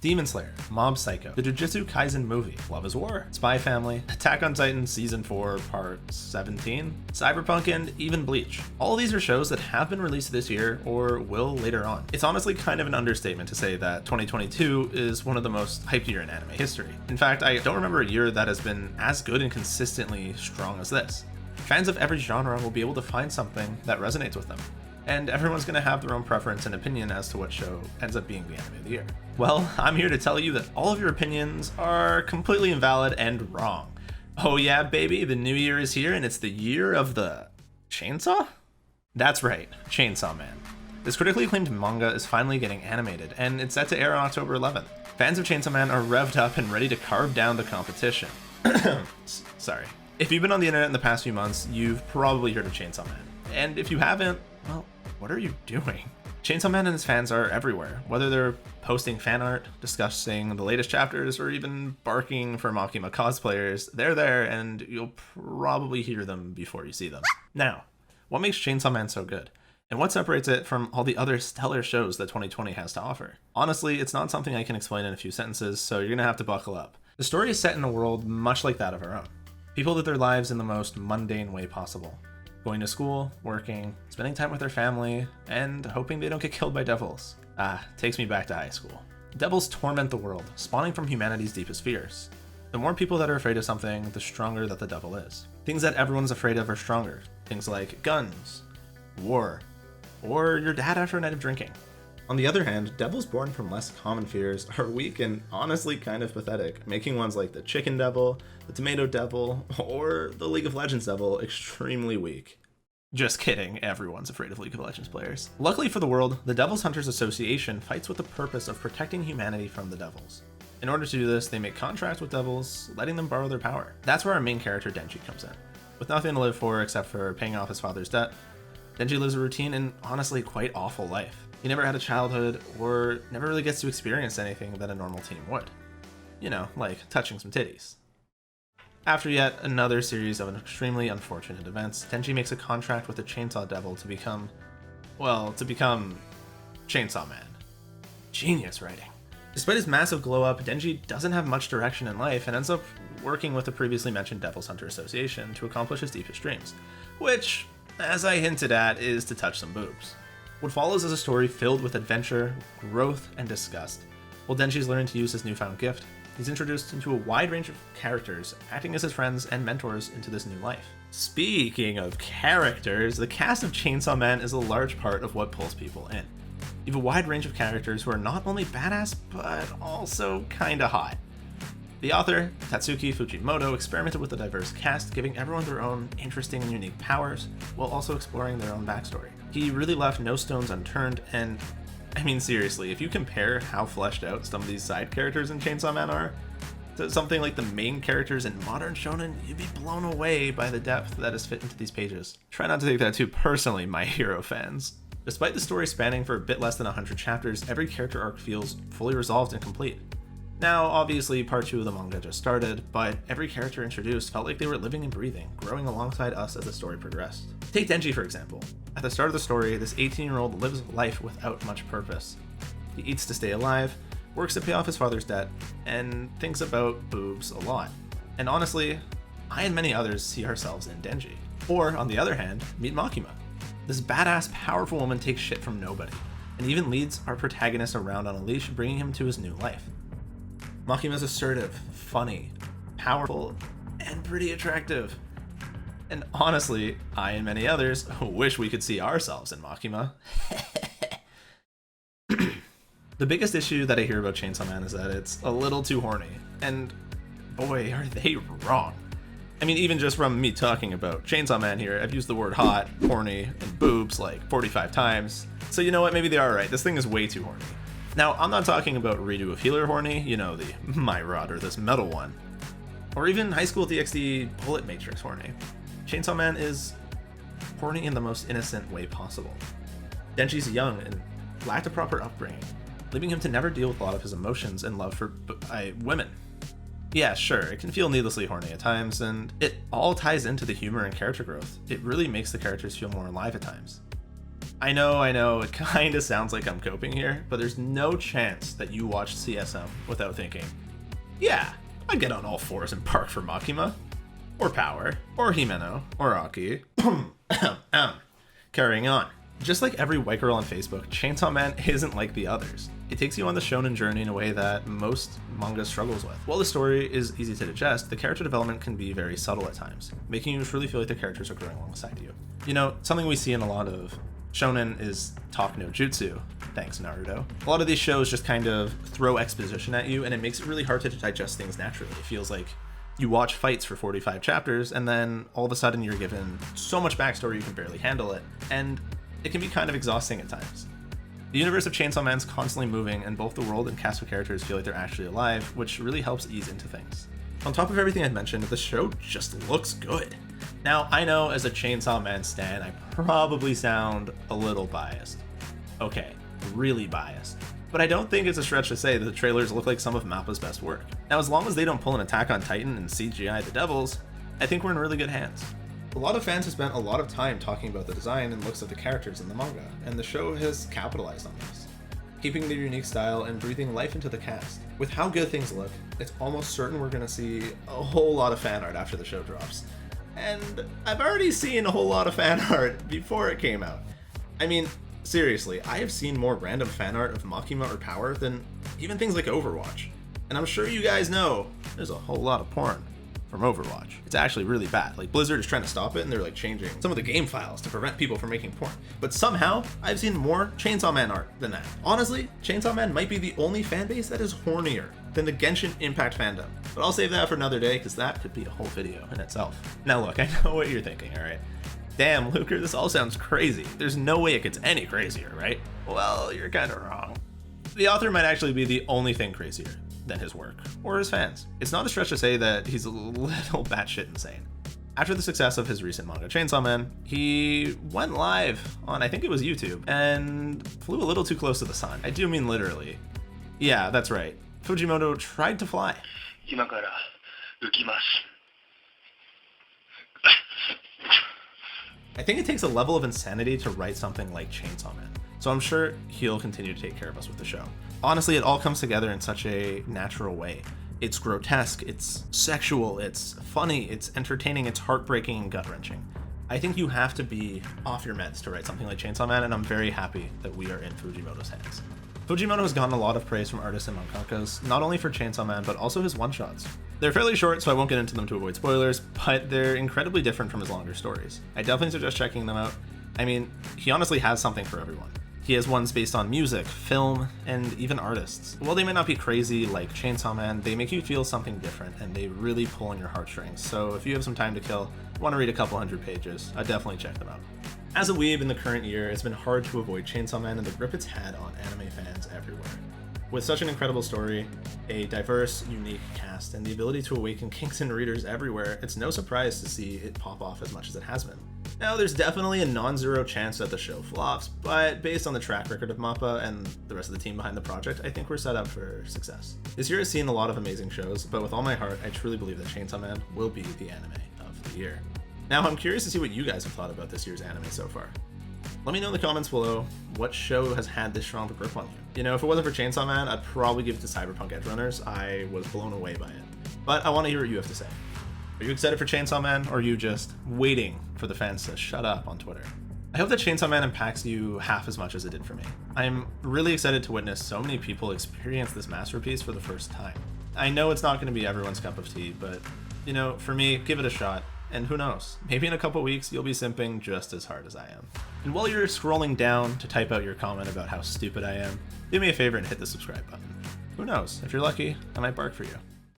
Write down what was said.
Demon Slayer, Mob Psycho, the Jujutsu Kaisen movie, Love is War, Spy Family, Attack on Titan Season 4 Part 17, Cyberpunk, and even Bleach. All of these are shows that have been released this year or will later on. It's honestly kind of an understatement to say that 2022 is one of the most hyped year in anime history. In fact, I don't remember a year that has been as good and consistently strong as this. Fans of every genre will be able to find something that resonates with them, and everyone's going to have their own preference and opinion as to what show ends up being the anime of the year. Well, I'm here to tell you that all of your opinions are completely invalid and wrong. Oh yeah, baby, the new year is here and it's the year of the chainsaw? That's right, Chainsaw Man. This critically acclaimed manga is finally getting animated, and it's set to air on October 11th. Fans of Chainsaw Man are revved up and ready to carve down the competition. Sorry. If you've been on the internet in the past few months, you've probably heard of Chainsaw Man. And if you haven't, well, what are you doing? Chainsaw Man and his fans are everywhere, whether they're posting fan art, discussing the latest chapters, or even barking for Makima cosplayers. They're there, and you'll probably hear them before you see them. Now, what makes Chainsaw Man so good? And what separates it from all the other stellar shows that 2020 has to offer? Honestly, it's not something I can explain in a few sentences, so you're gonna have to buckle up. The story is set in a world much like that of our own. People live their lives in the most mundane way possible. Going to school, working, spending time with their family, and hoping they don't get killed by devils. Takes me back to high school. Devils torment the world, spawning from humanity's deepest fears. The more people that are afraid of something, the stronger that the devil is. Things that everyone's afraid of are stronger. Things like guns, war, or your dad after a night of drinking. On the other hand, devils born from less common fears are weak and honestly kind of pathetic, making ones like the chicken devil, the tomato devil, or the League of Legends devil extremely weak. Just kidding, everyone's afraid of League of Legends players. Luckily for the world, the Devil's Hunters Association fights with the purpose of protecting humanity from the devils. In order to do this, they make contracts with devils, letting them borrow their power. That's where our main character Denji comes in. With nothing to live for except for paying off his father's debt, Denji lives a routine and honestly quite awful life. He never had a childhood, or never really gets to experience anything that a normal teen would. You know, like touching some titties. After yet another series of extremely unfortunate events, Denji makes a contract with the Chainsaw Devil to become Chainsaw Man. Genius writing. Despite his massive glow up, Denji doesn't have much direction in life and ends up working with the previously mentioned Devil's Hunter Association to accomplish his deepest dreams, which, as I hinted at, is to touch some boobs. What follows is a story filled with adventure, growth, and disgust. While Denji's learning to use his newfound gift, he's introduced into a wide range of characters, acting as his friends and mentors into this new life. Speaking of characters, the cast of Chainsaw Man is a large part of what pulls people in. You have a wide range of characters who are not only badass, but also kinda hot. The author, Tatsuki Fujimoto, experimented with a diverse cast, giving everyone their own interesting and unique powers, while also exploring their own backstory. He really left no stones unturned, and I mean seriously, if you compare how fleshed out some of these side characters in Chainsaw Man are to something like the main characters in modern shonen, you'd be blown away by the depth that is fit into these pages. Try not to take that too personally, My Hero fans. Despite the story spanning for a bit less than 100 chapters, every character arc feels fully resolved and complete. Now, obviously, part 2 of the manga just started, but every character introduced felt like they were living and breathing, growing alongside us as the story progressed. Take Denji, for example. At the start of the story, this 18-year-old lives life without much purpose. He eats to stay alive, works to pay off his father's debt, and thinks about boobs a lot. And honestly, I and many others see ourselves in Denji. Or, on the other hand, meet Makima. This badass, powerful woman takes shit from nobody, and even leads our protagonist around on a leash, bringing him to his new life. Makima's assertive, funny, powerful, and pretty attractive. And honestly, I and many others wish we could see ourselves in Makima. The biggest issue that I hear about Chainsaw Man is that it's a little too horny, and boy, are they wrong. I mean, even just from me talking about Chainsaw Man here, I've used the word hot, horny, and boobs like 45 times. So you know what, maybe they are right, this thing is way too horny. Now, I'm not talking about Redo of Healer horny, you know, the My Rod or this metal one. Or even High School DxD Bullet Matrix horny. Chainsaw Man is horny in the most innocent way possible. Denji's young and lacked a proper upbringing, leaving him to never deal with a lot of his emotions and love for women. Yeah, sure, it can feel needlessly horny at times, and it all ties into the humor and character growth. It really makes the characters feel more alive at times. I know, it kinda sounds like I'm coping here, but there's no chance that you watched CSM without thinking, yeah, I'd get on all fours and bark for Makima, or Power, or Himeno, or Aki. Carrying on. Just like every white girl on Facebook, Chainsaw Man isn't like the others. It takes you on the shonen journey in a way that most manga struggles with. While the story is easy to digest, the character development can be very subtle at times, making you truly feel like the characters are growing alongside you. You know, something we see in a lot of shonen is talk no jutsu. Thanks, Naruto. A lot of these shows just kind of throw exposition at you, and it makes it really hard to digest things naturally. It feels like you watch fights for 45 chapters, and then all of a sudden you're given so much backstory you can barely handle it, and it can be kind of exhausting at times. The universe of Chainsaw Man's constantly moving, and both the world and cast of characters feel like they're actually alive, which really helps ease into things. On top of everything I've mentioned, the show just looks good. Now, I know as a Chainsaw Man stan, I probably sound a little biased. Okay, really biased. But I don't think it's a stretch to say that the trailers look like some of Mappa's best work. Now, as long as they don't pull an Attack on Titan and CGI the devils, I think we're in really good hands. A lot of fans have spent a lot of time talking about the design and looks of the characters in the manga, and the show has capitalized on this, keeping their unique style and breathing life into the cast. With how good things look, it's almost certain we're gonna see a whole lot of fan art after the show drops. And I've already seen a whole lot of fan art before it came out. I mean, seriously, I have seen more random fan art of Makima or Power than even things like Overwatch. And I'm sure you guys know there's a whole lot of porn from Overwatch. It's actually really bad. Like, Blizzard is trying to stop it, and they're like changing some of the game files to prevent people from making porn. But somehow, I've seen more Chainsaw Man art than that. Honestly, Chainsaw Man might be the only fan base that is hornier than the Genshin Impact fandom. But I'll save that for another day, because that could be a whole video in itself. Now look, I know what you're thinking, alright? Damn, Luker, this all sounds crazy. There's no way it gets any crazier, right? Well, you're kinda wrong. The author might actually be the only thing crazier than his work, or his fans. It's not a stretch to say that he's a little batshit insane. After the success of his recent manga, Chainsaw Man, he went live on, I think it was YouTube, and flew a little too close to the sun. I do mean literally. Yeah, that's right. Fujimoto tried to fly. I think it takes a level of insanity to write something like Chainsaw Man, so I'm sure he'll continue to take care of us with the show. Honestly, it all comes together in such a natural way. It's grotesque, it's sexual, it's funny, it's entertaining, it's heartbreaking and gut-wrenching. I think you have to be off your meds to write something like Chainsaw Man, and I'm very happy that we are in Fujimoto's hands. Fujimoto has gotten a lot of praise from artists and mangakas, not only for Chainsaw Man, but also his one-shots. They're fairly short, so I won't get into them to avoid spoilers, but they're incredibly different from his longer stories. I definitely suggest checking them out. I mean, he honestly has something for everyone. He has ones based on music, film, and even artists. While they may not be crazy like Chainsaw Man, they make you feel something different, and they really pull on your heartstrings. So if you have some time to kill, want to read a couple hundred pages, I'd definitely check them out. As a weeb in the current year, it's been hard to avoid Chainsaw Man and the grip it's had on anime fans everywhere. With such an incredible story, a diverse, unique cast, and the ability to awaken kinks in readers everywhere, it's no surprise to see it pop off as much as it has been. Now, there's definitely a non-zero chance that the show flops, but based on the track record of Mappa and the rest of the team behind the project, I think we're set up for success. This year has seen a lot of amazing shows, but with all my heart, I truly believe that Chainsaw Man will be the anime of the year. Now, I'm curious to see what you guys have thought about this year's anime so far. Let me know in the comments below what show has had this strong of a grip on you. You know, if it wasn't for Chainsaw Man, I'd probably give it to Cyberpunk Edgerunners. I was blown away by it. But I want to hear what you have to say. Are you excited for Chainsaw Man, or are you just waiting for the fans to shut up on Twitter? I hope that Chainsaw Man impacts you half as much as it did for me. I'm really excited to witness so many people experience this masterpiece for the first time. I know it's not going to be everyone's cup of tea, but, you know, for me, give it a shot. And who knows, maybe in a couple weeks you'll be simping just as hard as I am. And while you're scrolling down to type out your comment about how stupid I am, do me a favor and hit the subscribe button. Who knows, if you're lucky, I might bark for you.